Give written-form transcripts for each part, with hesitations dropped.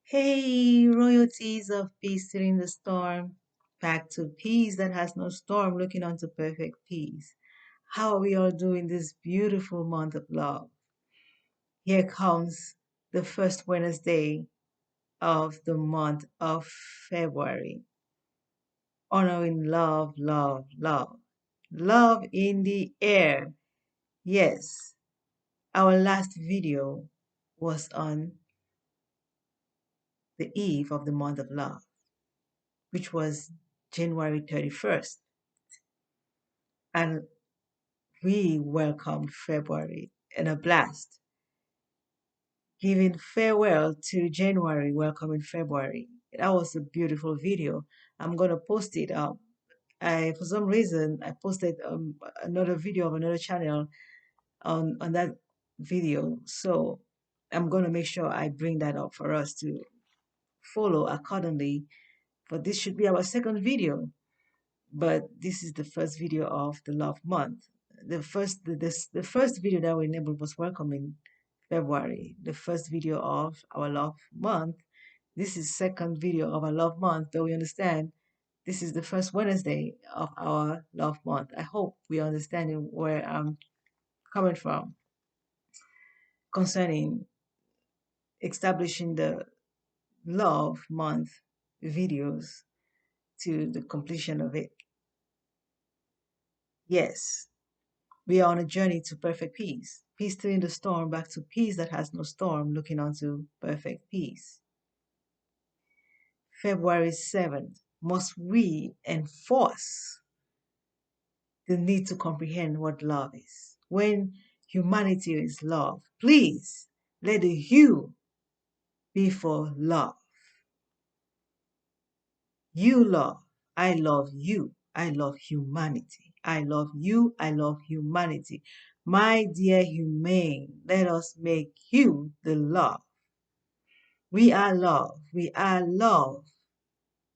Hey, royalties of peace in the storm. Back to peace that has no storm, looking onto perfect peace. How are we all doing this beautiful month of love? Here comes the first Wednesday of the month of February. Honoring love, love, love. Love in the air. Yes, our last video was on the eve of the month of love, which was January 31st. And we welcome February in a blast, giving farewell to January, welcoming February. That was a beautiful video. I'm gonna post it up. For some reason I posted another video of another channel on that video, so I'm gonna make sure I bring that up for us to follow accordingly. But this should be our second video, but this is the first video of the love month. The first video that we enabled was welcoming February, the first video of our love month. This is second video of our love month, but we understand this is the first Wednesday of our love month. I hope we are understanding where I'm coming from concerning establishing the love month videos to the completion of it. Yes, we are on a journey to perfect peace. Peace in the storm, back to peace that has no storm, looking onto perfect peace. February 7th, must we enforce the need to comprehend what love is? When humanity is love, please let the you be for love. You love, I love you, I love humanity. I love you, I love humanity. My dear humane, let us make you the love. We are love. We are love.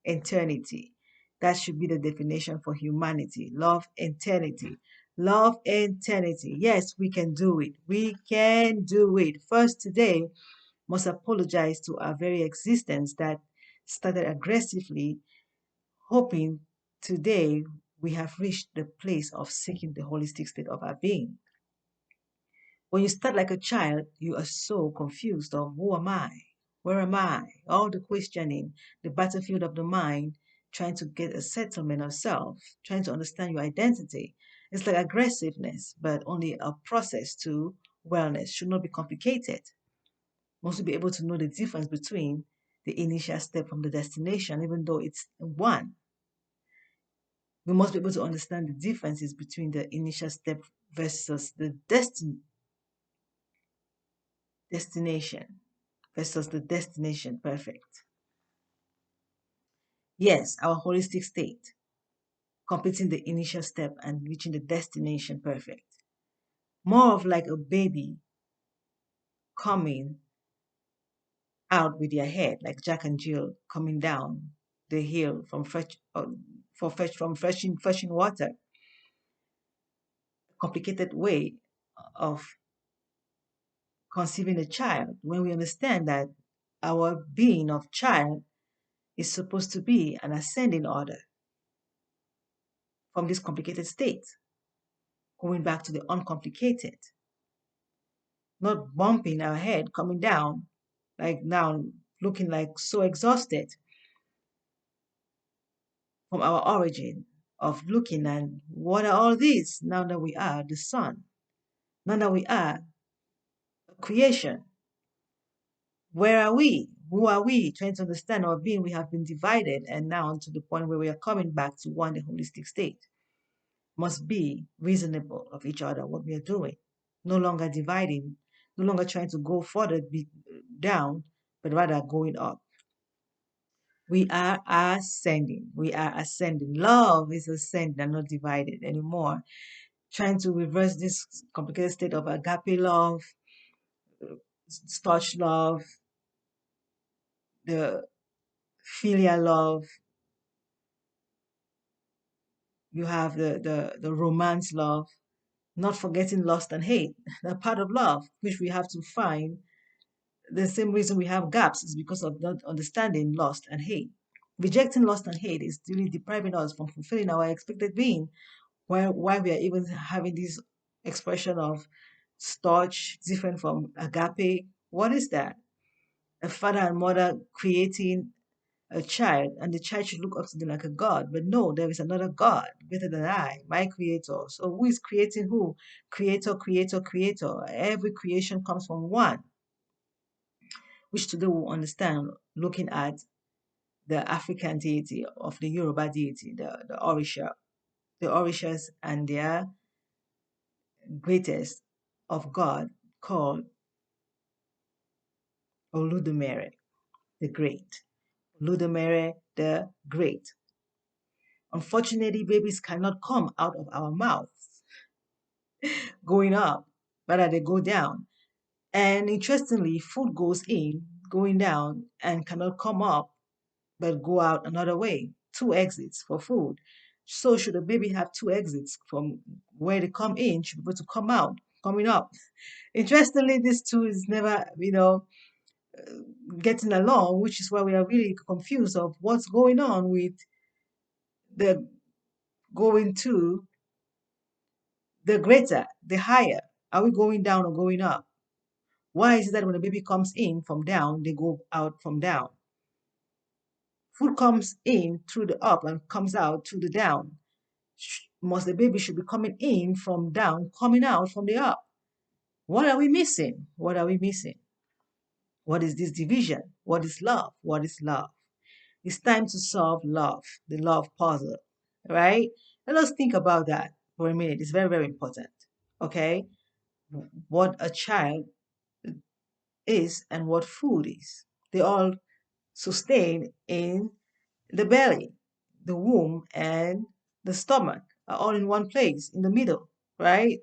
Eternity. That should be the definition for humanity. Love, eternity. Love, eternity. Yes, we can do it. We can do it. First, today, must apologize to our very existence that started aggressively, hoping today we have reached the place of seeking the holistic state of our being. When you start like a child, you are so confused of who am I? Where am I? All the questioning, the battlefield of the mind, trying to get a settlement of self, trying to understand your identity. It's like aggressiveness, but only a process to wellness. Should not be complicated. Must be able to know the difference between the initial step from the destination, even though it's one. We must be able to understand the differences between the initial step versus the destination versus the destination perfect. Yes, our holistic state, completing the initial step and reaching the destination perfect. More of like a baby coming out with their head, like Jack and Jill coming down the hill from fetching water. Complicated way of conceiving a child when we understand that our being of child is supposed to be an ascending order from this complicated state, going back to the uncomplicated, not bumping our head, coming down, like now looking like so exhausted from our origin of looking and what are all these now that we are the sun, now that we are a creation. Where are we? Who are we? Trying to understand our being, we have been divided, and now to the point where we are coming back to one, the holistic state. Must be reasonable of each other, what we are doing. No longer dividing, no longer trying to go further down, but rather going up. We are ascending. We are ascending. Love is ascending and not divided anymore. Trying to reverse this complicated state of agape love, starch love, the filial love. You have the romance love, not forgetting lust and hate. They're part of love, which we have to find The same reason we have gaps is because of not understanding lust and hate. Rejecting lust and hate is really depriving us from fulfilling our expected being. Why we are even having this expression of starch different from agape. What is that? A father and mother creating a child, and the child should look up to them like a god. But no, there is another God greater than I, my creator. So who is creating who? Creator, creator, creator. Every creation comes from one, which today we'll understand looking at the African deity of the Yoruba deity, the Orisha. The Orishas and their greatest of God called Oludumare, the Great. Oludumare, the Great. Unfortunately, babies cannot come out of our mouths going up, rather they go down. And interestingly, food goes in, going down, and cannot come up but go out another way. Two exits for food. So should a baby have two exits from where they come in, should be able to come out, coming up. Interestingly, these two is never, getting along, which is why we are really confused of what's going on with the going to the greater, the higher. Are we going down or going up? Why is it that when a baby comes in from down, they go out from down? Food comes in through the up and comes out through the down. Must the baby should be coming in from down, coming out from the up? What are we missing? What are we missing? What is this division? What is love? What is love? It's time to solve love, the love puzzle, right? Let us think about that for a minute. It's very, very important. Okay? What a child is and what food is. They all sustain in the belly, the womb, and the stomach are all in one place in the middle, right?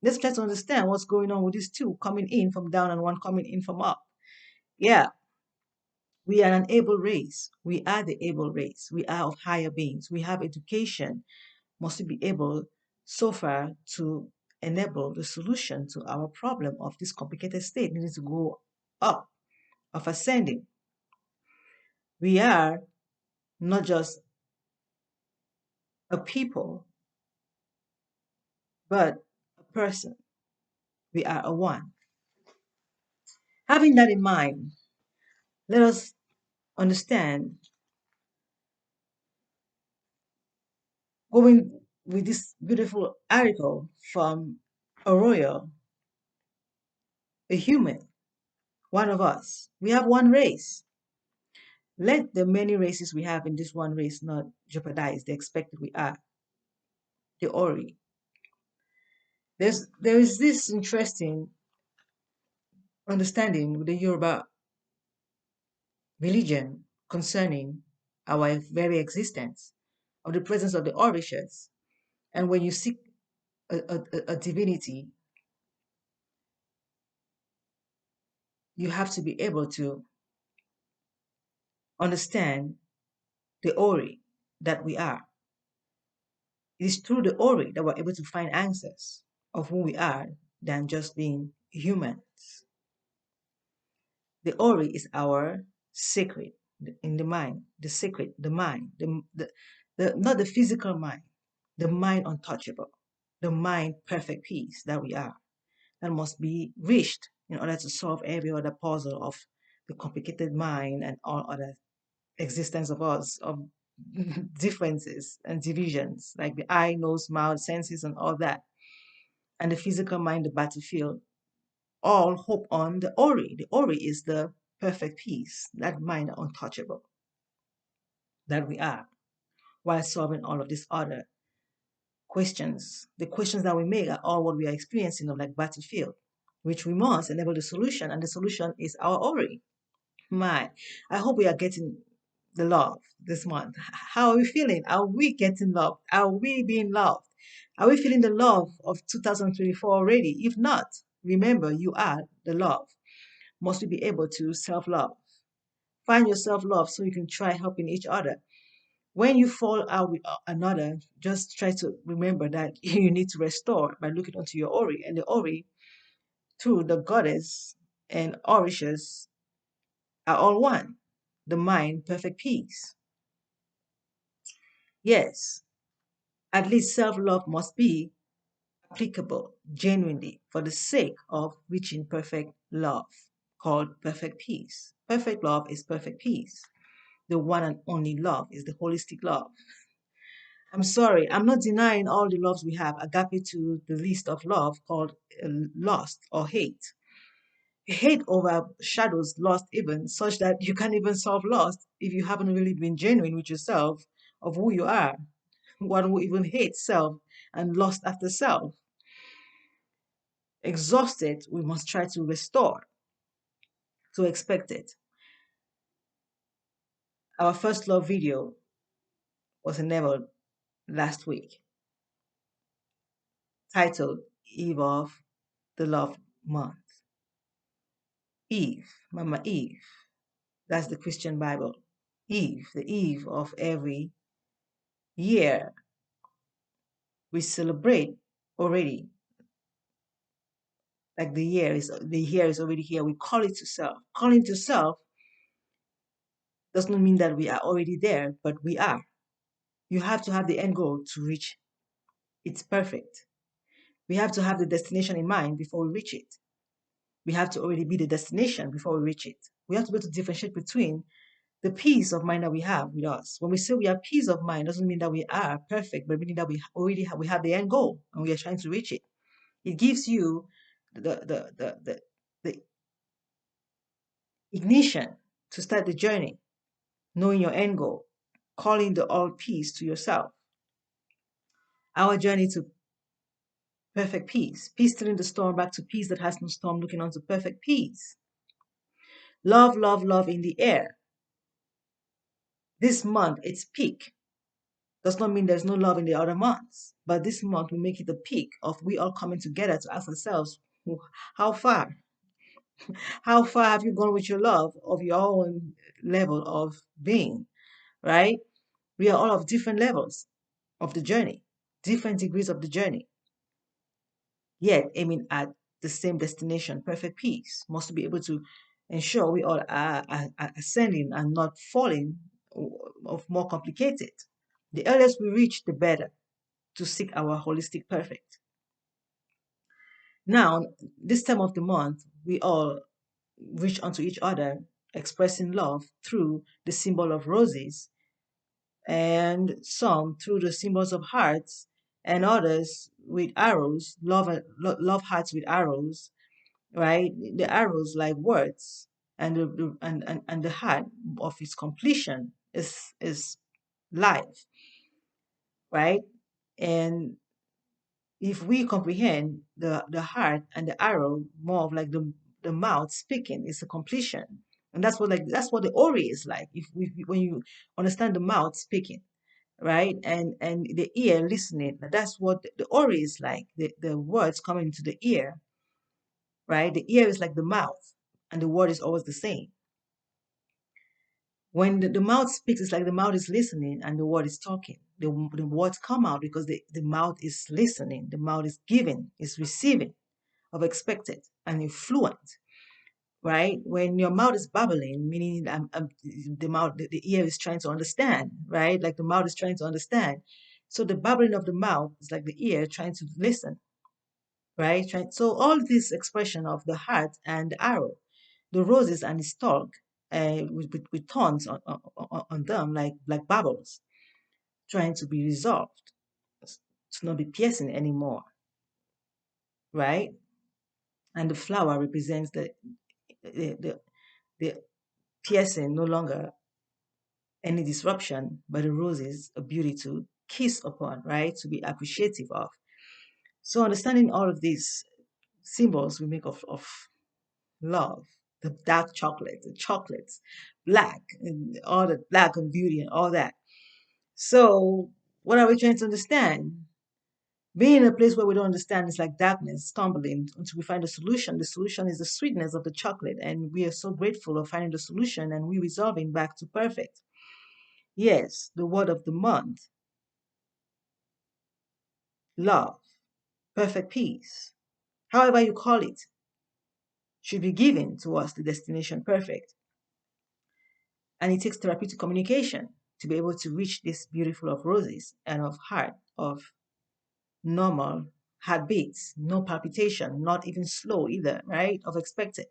Let's try to understand what's going on with these two coming in from down and one coming in from up. Yeah, we are an able race. We are the able race. We are of higher beings. We have education. Must we be able so far to enable the solution to our problem of this complicated state needing to go up, of ascending. We are not just a people, but a person. We are a one. Having that in mind, let us understand, going with this beautiful article from a royal, a human, one of us. We have one race. Let the many races we have in this one race not jeopardize the expected we are, the Ori. There is this interesting understanding with the Yoruba religion concerning our very existence, of the presence of the Orishas. And when you seek a divinity, you have to be able to understand the Ori that we are. It is through the Ori that we're able to find answers of who we are than just being humans. The Ori is our secret in the mind, the secret, the mind, the not the physical mind, the mind untouchable, the mind perfect peace that we are, that must be reached in order to solve every other puzzle of the complicated mind and all other existence of us, of differences and divisions, like the eye, nose, mouth, senses, and all that, and the physical mind, the battlefield, all hope on the Ori. The Ori is the perfect peace, that mind untouchable that we are, while solving all of these other questions. The questions that we make are all what we are experiencing of like battlefield, which we must enable the solution, and the solution is our Ori. My, I hope we are getting the love this month. How are we feeling? Are we getting love? Are we being loved? Are we feeling the love of 2024 already? If not, remember you are the love. Must we be able to self love? Find your self love so you can try helping each other. When you fall out with another, just try to remember that you need to restore by looking onto your Ori. And the Ori, through the goddess and Orishas are all one. The mind, perfect peace. Yes, at least self love must be applicable genuinely for the sake of reaching perfect love, called perfect peace. Perfect love is perfect peace. The one and only love is the holistic love. I'm sorry, I'm not denying all the loves we have, agape to the list of love called lust or hate. Hate overshadows lust even such that you can't even solve lust if you haven't really been genuine with yourself of who you are. One who even hates self and lust after self. Exhausted, we must try to restore to expect it. Our first love video was enabled last week, titled Eve of the Love Month. Eve, Mama Eve, that's the Christian Bible. Eve, the Eve of every year, we celebrate already. Like the year is already here. We call it to self. Calling to self does not mean that we are already there, but we are. You have to have the end goal to reach it's perfect. We have to have the destination in mind before we reach it. We have to already be the destination before we reach it. We have to be able to differentiate between the peace of mind that we have with us. When we say we have peace of mind, doesn't mean that we are perfect, but meaning that we have the end goal and we are trying to reach it. It gives you the ignition to start the journey, knowing your end goal, calling the all peace to yourself. Our journey to perfect peace, peace turning the storm back to peace that has no storm, looking on to perfect peace. Love, love, love in the air. This month, it's peak. Does not mean there's no love in the other months, but this month we make it the peak of we all coming together to ask ourselves, how far? How far have you gone with your love of your own level of being, right? We are all of different levels of the journey, different degrees of the journey, yet aiming at the same destination, perfect peace. Must be able to ensure we all are ascending and not falling of more complicated. The earliest we reach, the better to seek our holistic perfect. Now, this time of the month, we all reach unto each other, expressing love through the symbol of roses, and some through the symbols of hearts, and others with arrows, love hearts with arrows, right? The arrows like words, and the heart of its completion is life, right? And if we comprehend the heart and the arrow more of like the mouth speaking is a completion, and that's what the ori is like. If when you understand the mouth speaking, right, and the ear listening, that's what the ori is like. The words coming into the ear, right? The ear is like the mouth, and the word is always the same. When the mouth speaks, it's like the mouth is listening and the word is talking. The words come out because the mouth is listening, the mouth is giving, is receiving of expected and influent, right? When your mouth is babbling, meaning the ear is trying to understand, right? Like the mouth is trying to understand. So the babbling of the mouth is like the ear trying to listen, right? So all this expression of the heart and the arrow, the roses and the stalk, with thorns on them, like bubbles, trying to be resolved, to not be piercing anymore, right? And the flower represents the, the, the piercing, no longer any disruption, but the roses, a beauty to kiss upon, right? To be appreciative of. So understanding all of these symbols we make of love, the dark chocolate, the chocolates, black, and all the black and beauty and all that. So, what are we trying to understand? Being in a place where we don't understand is like darkness, stumbling until we find a solution. The solution is the sweetness of the chocolate, and we are so grateful of finding the solution and we resolving back to perfect. Yes, the word of the month, love, perfect peace, however you call it. should be given to us the destination perfect. And it takes therapeutic communication to be able to reach this beautiful of roses and of heart, of normal heartbeats, no palpitation, not even slow either, right? Of expected.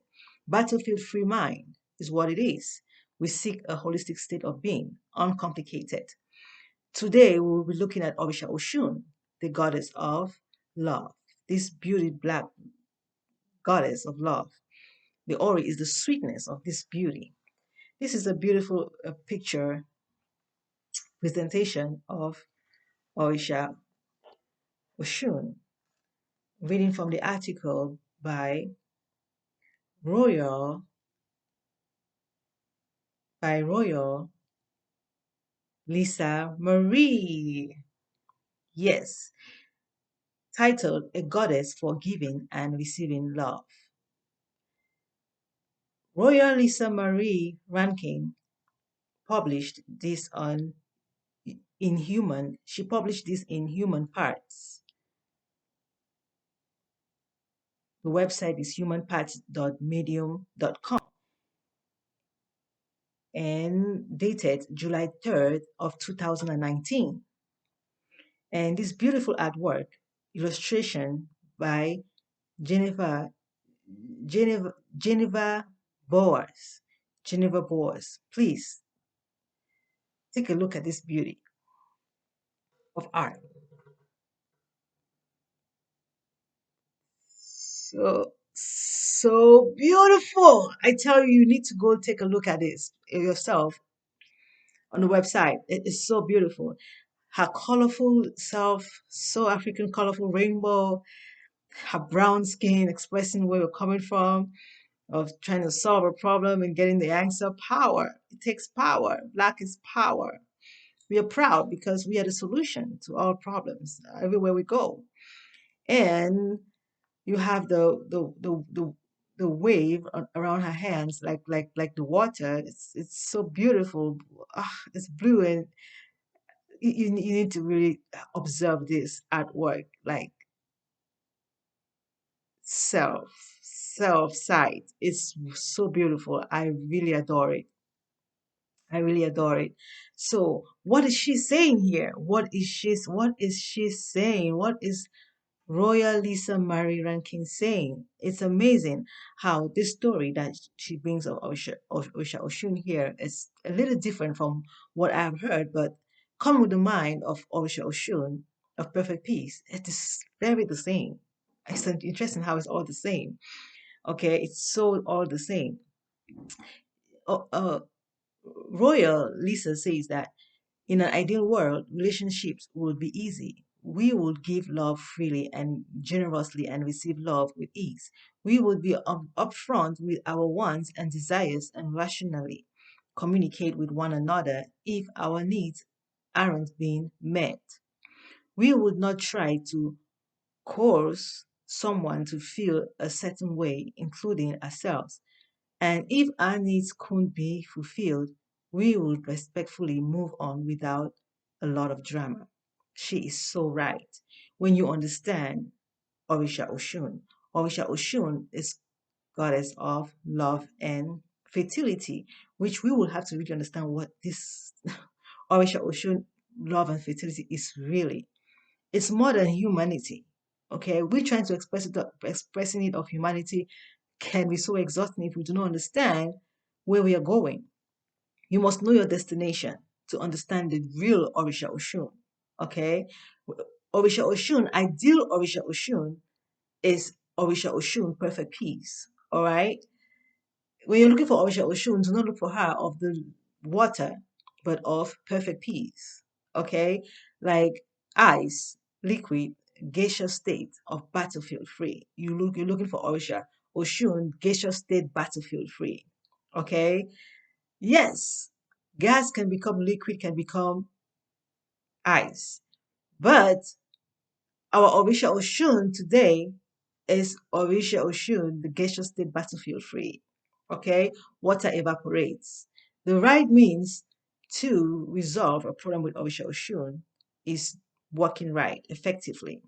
Battlefield free mind is what it is. We seek a holistic state of being, uncomplicated. Today, we will be looking at Orisha Oshun, the goddess of love. This beauty black goddess of love. The Ori is the sweetness of this beauty. This is a beautiful picture presentation of Orisha Oshun, reading from the article by Royal Royal Lisa Marie. Yes, titled A Goddess for Giving and Receiving Love. Royal Lisa Marie Rankin published this on she published this in Human Parts. The website is humanparts.medium.com and dated July 3rd of 2019. And this beautiful artwork, illustration by Jennifer Geneva Boas. Geneva Boas. Please take a look at this beauty of art. So beautiful. I tell you, you need to go take a look at this yourself on the website. It is so beautiful. Her colorful self, so African colorful rainbow, her brown skin expressing where we're coming from, of trying to solve a problem and getting the answer. Power. It takes power. Black is power. We are proud because we are the solution to all problems everywhere we go. And you have the wave around her hands, like the water. It's so beautiful. It's blue, and you need to really observe this artwork, like self sight. It's so beautiful. I really adore it. I really adore it. So, what is she saying here? What is she saying? What is Royal Lisa Marie Rankin saying? It's amazing how this story that she brings of Orisha Oshun here is a little different from what I've heard, but come with the mind of Orisha Oshun of perfect peace. It is very the same. It's interesting how it's all the same. Okay, it's so all the same. Uh, uh, Royal Lisa says that in an ideal world, relationships would be easy. We would give love freely and generously and receive love with ease. We would be upfront with our wants and desires and rationally communicate with one another if our needs aren't being met. We would not try to coerce someone to feel a certain way, including ourselves. And if our needs couldn't be fulfilled, we would respectfully move on without a lot of drama. She is so right. When you understand Orisha Oshun, Orisha Oshun is goddess of love and fertility, which we will have to really understand what this Orisha Oshun love and fertility is really. It's more than humanity. Okay, we're trying to expressing it of humanity can be so exhausting if we do not understand where we are going. You must know your destination to understand the real Orisha Oshun. Okay? Orisha Oshun, ideal Orisha Oshun is Orisha Oshun, perfect peace. All right? When you're looking for Orisha Oshun, do not look for her of the water, but of perfect peace. Okay? Like ice, liquid, geisha state of battlefield free. You're looking for Orisha Oshun, geisha state battlefield free. Okay? Yes, gas can become liquid, can become ice. But our Orisha Oshun today is Orisha Oshun, the geisha state battlefield free. Okay? Water evaporates. The right means to resolve a problem with Orisha Oshun is working right effectively.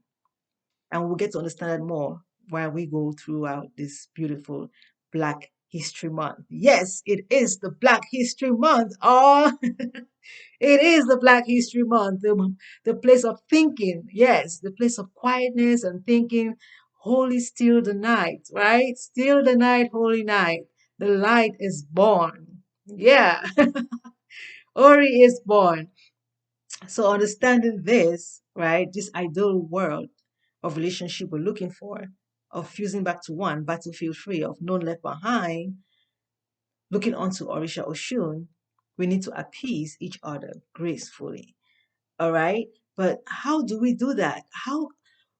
And we'll get to understand that more while we go throughout this beautiful Black History Month. Yes, it is the Black History Month. Oh, it is the Black History Month, the place of thinking. Yes, the place of quietness and thinking. Holy still the night, right? Still the night, holy night. The light is born. Yeah, Ori is born. So understanding this, right, this ideal world of relationship we're looking for, of fusing back to one, battlefield free, of none left behind, looking onto Orisha Oshun, we need to appease each other gracefully. All right. But how do we do that? How,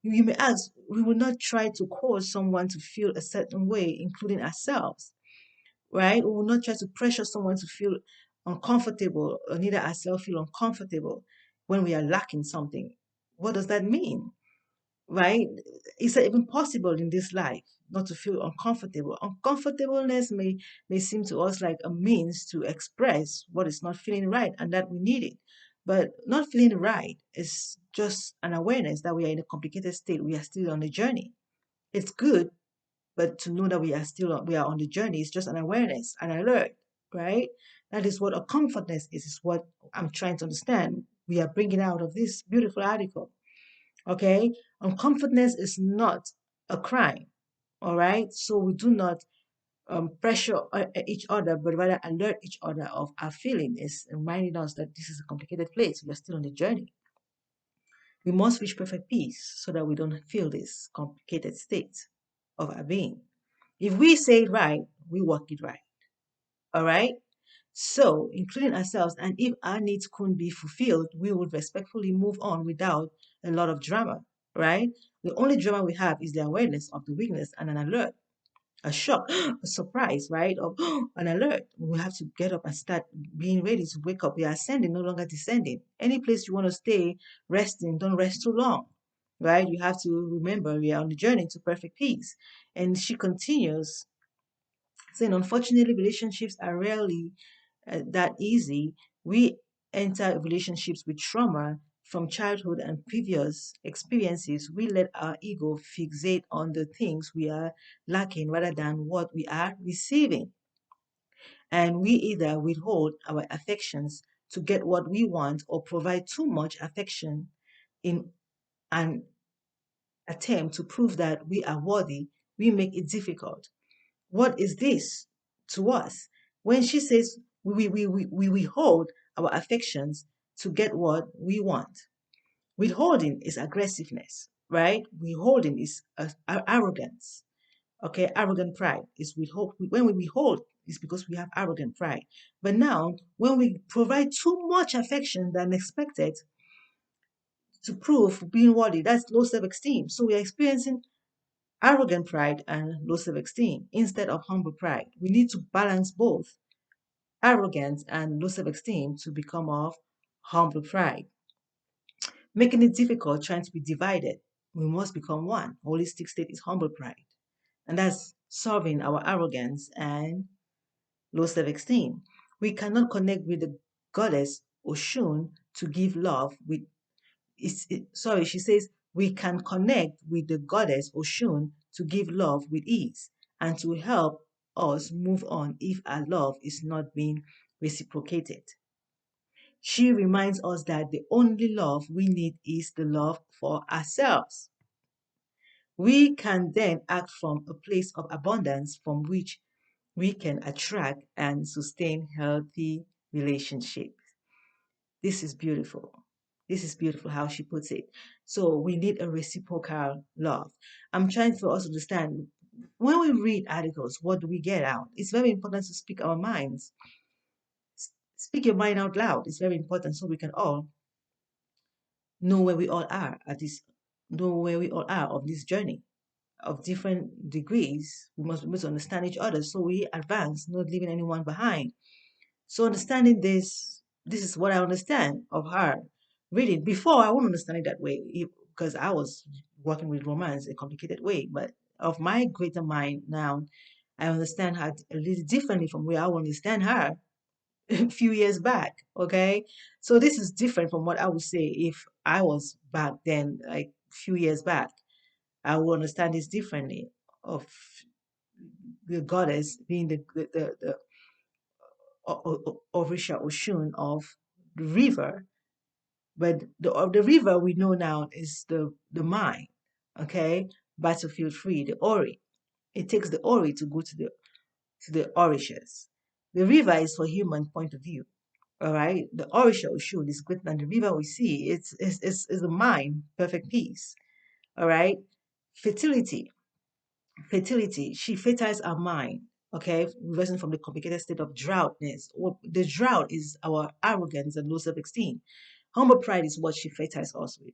you may ask, we will not try to cause someone to feel a certain way, including ourselves, right? We will not try to pressure someone to feel uncomfortable, or neither ourselves feel uncomfortable when we are lacking something. What does that mean? Right? Is it even possible in this life not to feel uncomfortable? Uncomfortableness may seem to us like a means to express what is not feeling right and that we need it. But not feeling right is just an awareness that we are in a complicated state. We are still on a journey. It's good, but to know that we are on the journey is just an awareness, an alert, right? That is what a comfortness is what I'm trying to understand. We are bringing out of this beautiful article. Okay, uncomfortness is not a crime. All right, so we do not pressure each other, but rather alert each other of our feeling, is reminding us that this is a complicated place. We are still on the journey. We must reach perfect peace so that we don't feel this complicated state of our being. If we say it right, we walk it right. All right. So, including ourselves, and if our needs couldn't be fulfilled, we would respectfully move on without a lot of drama, right? The only drama we have is the awareness of the weakness and an alert, a shock, a surprise, right? Of an alert. We have to get up and start being ready to wake up. We are ascending, no longer descending. Any place you want to stay resting, don't rest too long, right? You have to remember we are on the journey to perfect peace. And she continues saying, unfortunately, relationships are rarely that easy. We enter relationships with trauma from childhood and previous experiences. We let our ego fixate on the things we are lacking rather than what we are receiving. And we either withhold our affections to get what we want or provide too much affection in an attempt to prove that we are worthy. We make it difficult. What is this to us? When she says we withhold our affections to get what we want. Withholding is aggressiveness, right? Withholding is arrogance. Okay, arrogant pride is withhold. When we withhold, it's because we have arrogant pride. But now, when we provide too much affection than expected to prove being worthy, that's low self-esteem. So we are experiencing arrogant pride and low self-esteem instead of humble pride. We need to balance both arrogance and low self-esteem to become of humble pride, making it difficult trying to be divided. We must become one. Holistic state is humble pride, and that's solving our arrogance and low self-esteem. We cannot connect with the goddess Oshun to give love with sorry, she says we can connect with the goddess Oshun to give love with ease and to help us move on if our love is not being reciprocated. She reminds us that the only love we need is the love for ourselves. We can then act from a place of abundance from which we can attract and sustain healthy relationships. This is beautiful. This is beautiful how she puts it. So we need a reciprocal love. I'm trying for us to understand when we read articles, what do we get out? It's very important to speak our minds. Speak your mind out loud. It's very important so we can all know where we all are at this, know where we all are of this journey of different degrees. We must be able to understand each other so we advance, not leaving anyone behind. So understanding this is what I understand of her reading. Before I wouldn't understand it that way because I was working with romance a complicated way. But of my greater mind now, I understand her a little differently from where I would understand her a few years back. Okay, so this is different from what I would say if I was back then, like a few years back. I will understand this differently. Of the goddess being the Orisha Oshun of the river, but the river we know now is the mind, okay, battlefield free, the Ori. It takes the Ori to go to the Orishas. The river is for human point of view. All right, the Orisha Oshun is greater than the river we see. It's the mind, perfect peace. All right, fertility, fertility. She fertilizes our mind. Okay, reversing from the complicated state of droughtness. The drought is our arrogance and low self-esteem. Humble pride is what she fertilizes us with.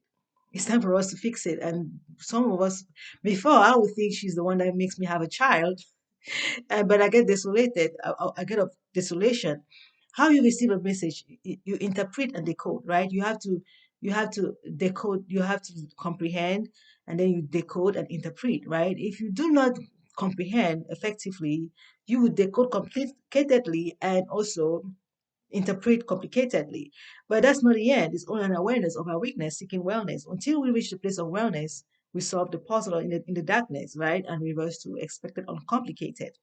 It's time for us to fix it. And some of us, before I would think she's the one that makes me have a child, but I get desolated. I get of desolation. How you receive a message, you interpret and decode, right? You have to decode, you have to comprehend, and then you decode and interpret, right? If you do not comprehend effectively, you will decode complicatedly and also interpret complicatedly. But that's not the end. It's only an awareness of our weakness, seeking wellness. Until we reach the place of wellness, we solve the puzzle in the darkness, right? And reverse to expected uncomplicated.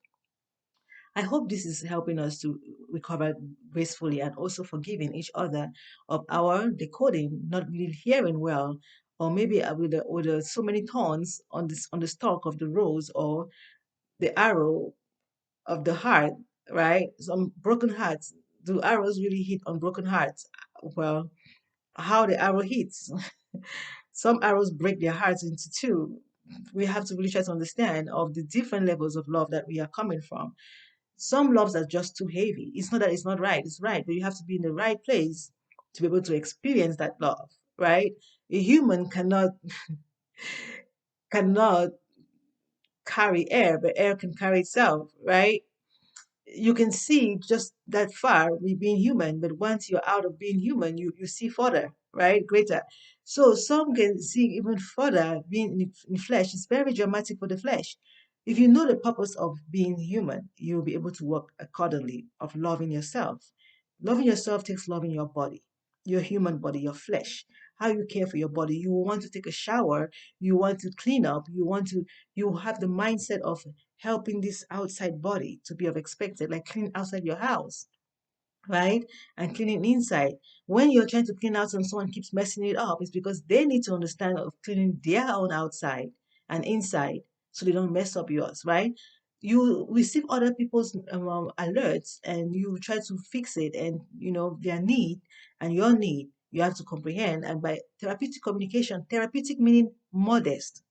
I hope this is helping us to recover gracefully and also forgiving each other of our decoding, not really hearing well, or maybe with so many thorns on this on the stalk of the rose or the arrow of the heart, right? Some broken hearts. Do arrows really hit on broken hearts? Well, how the arrow hits. Some arrows break their hearts into two. We have to really try to understand of the different levels of love that we are coming from. Some loves are just too heavy. It's not that it's not right, it's right, but you have to be in the right place to be able to experience that love, right? A human cannot carry air, but air can carry itself, right? You can see just that far with being human, but once you're out of being human, you see further, right? Greater. So some can see even further being in flesh. It's very dramatic for the flesh. If you know the purpose of being human, you'll be able to work accordingly of loving yourself. Loving yourself takes loving your body, your human body, your flesh. How you care for your body. You will want to take a shower. You want to clean up. You have the mindset of helping this outside body to be of expected, like clean outside your house, right? And cleaning inside. When you're trying to clean out and someone keeps messing it up, it's because they need to understand of cleaning their own outside and inside so they don't mess up yours, right? You receive other people's alerts and you try to fix it and their need and your need you have to comprehend. And by therapeutic communication, therapeutic meaning modest,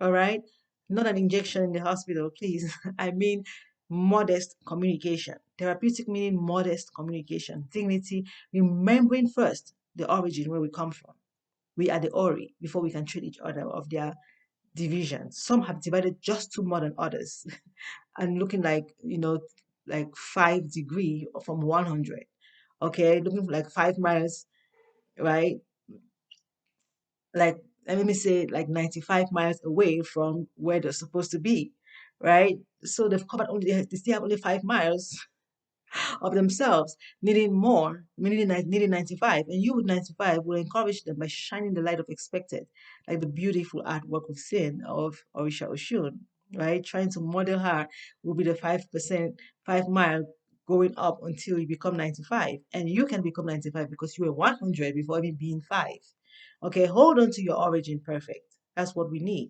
all right, not an injection in the hospital, please. I mean modest communication. Therapeutic meaning modest communication, dignity, remembering first the origin where we come from. We are the Ori before we can treat each other of their divisions. Some have divided just too more than others and looking like 5 degree from 100. Okay, looking like 5 miles, right? Like let me say like 95 miles away from where they're supposed to be, right? So they've covered only they still have only 5 miles of themselves, needing more, needing 95. And you with 95 will encourage them by shining the light of expected, like the beautiful artwork we've seen of Orisha Oshun, right? Trying to model her will be the 5%, 5 mile going up until you become 95. And you can become 95 because you were 100 before even being 5. Okay, hold on to your origin perfect. That's what we need.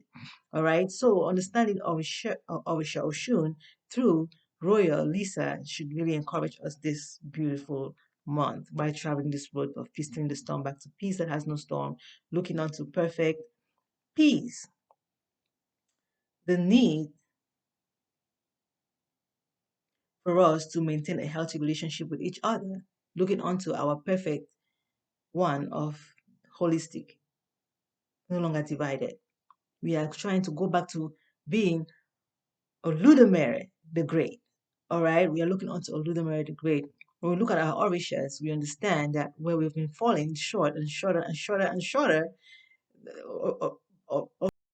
All right. So understanding Orisha Oshun through Royal Lisa should really encourage us this beautiful month by traveling this road of peace, turning the storm back to peace that has no storm, looking onto perfect peace. The need for us to maintain a healthy relationship with each other, looking onto our perfect one of holistic, no longer divided. We are trying to go back to being Oludumare the Great. All right, we are looking onto Oludumare the Great. When we look at our orishas, we understand that where we've been falling short and shorter and shorter and shorter,